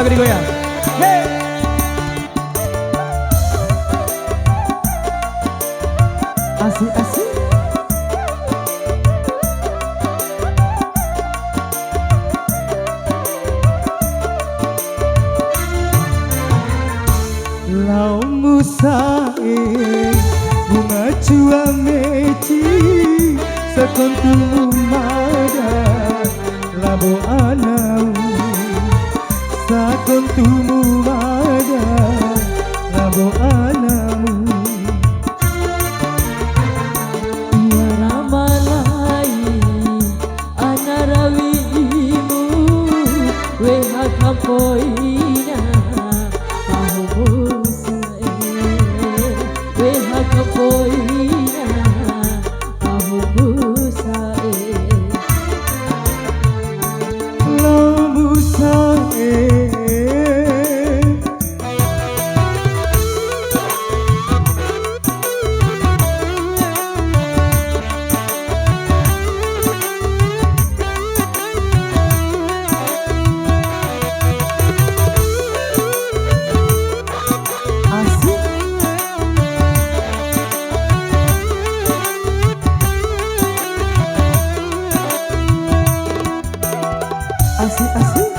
lagu digoyang. Hey. Asik-asik. Lau musae bunga jua meci sekontumu mada labo anau sekontumu mada labo anamu ya ramalai anarawimu weha kampoina asik-asik.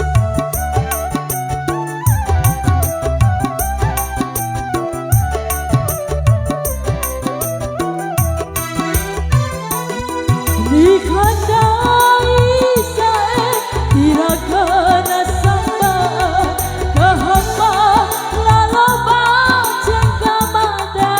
dikandai sae tirakana samba kahapa laloba cengkamada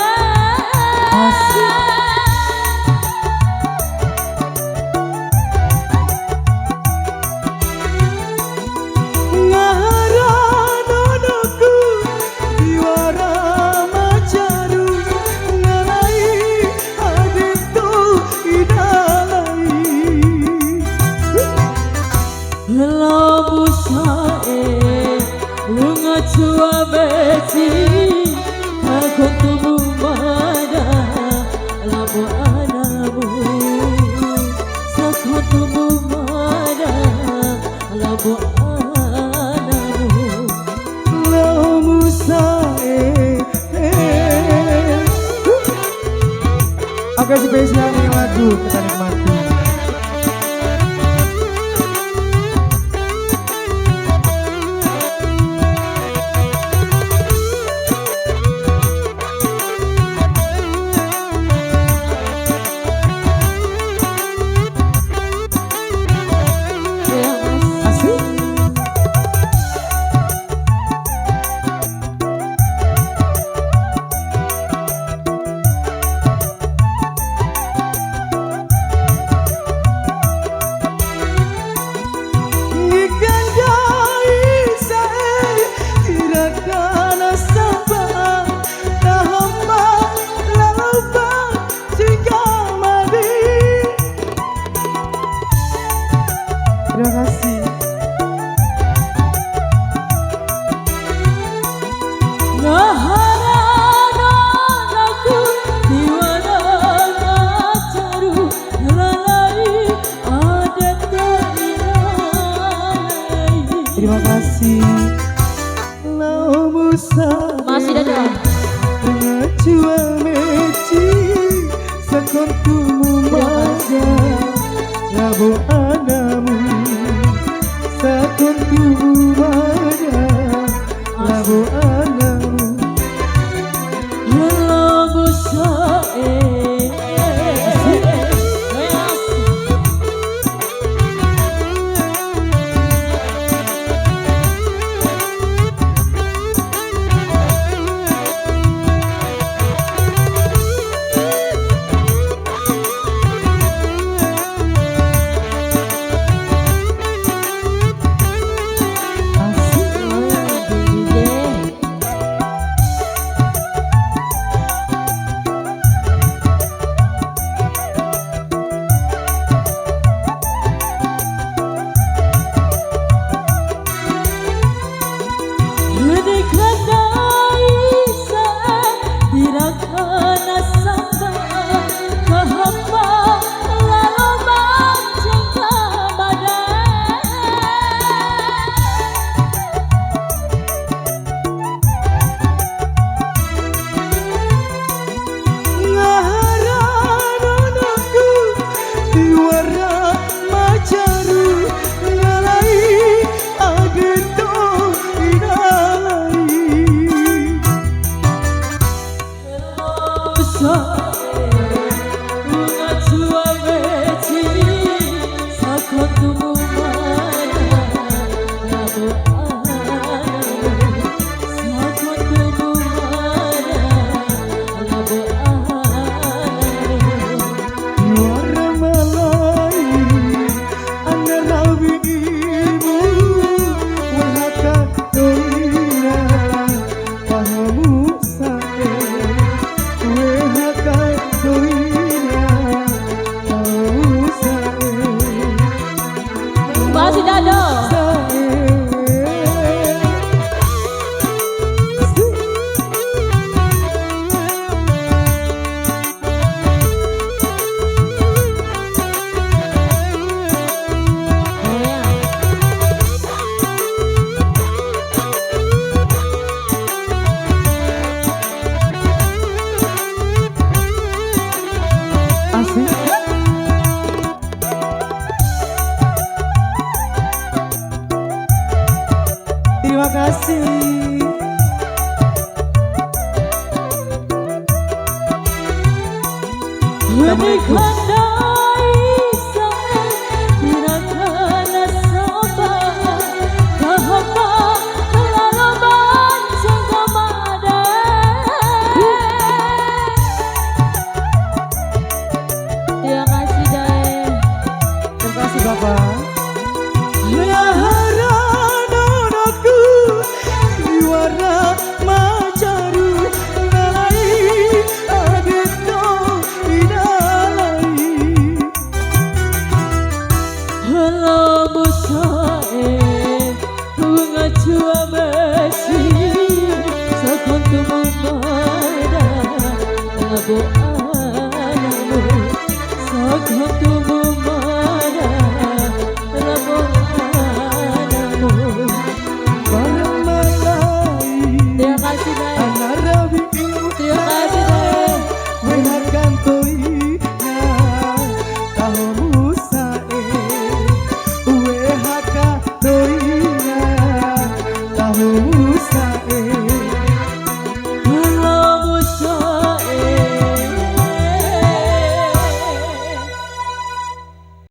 labu sae bunga cua beci aku tubuh mana labu anamu aku tubuh mana labu anamu Lamu sae agak spesial ini lagu kita nikmati. Terima kasih. Naharana lagu diwana ngacaru lalai adat kainai. Terima kasih. Lamu sae Masih dadah. ngajua meci sekontumu mada labo anamu sekontumu mada labo anamu labu sae Terima kasih. Terima kasih Bapak. Bunga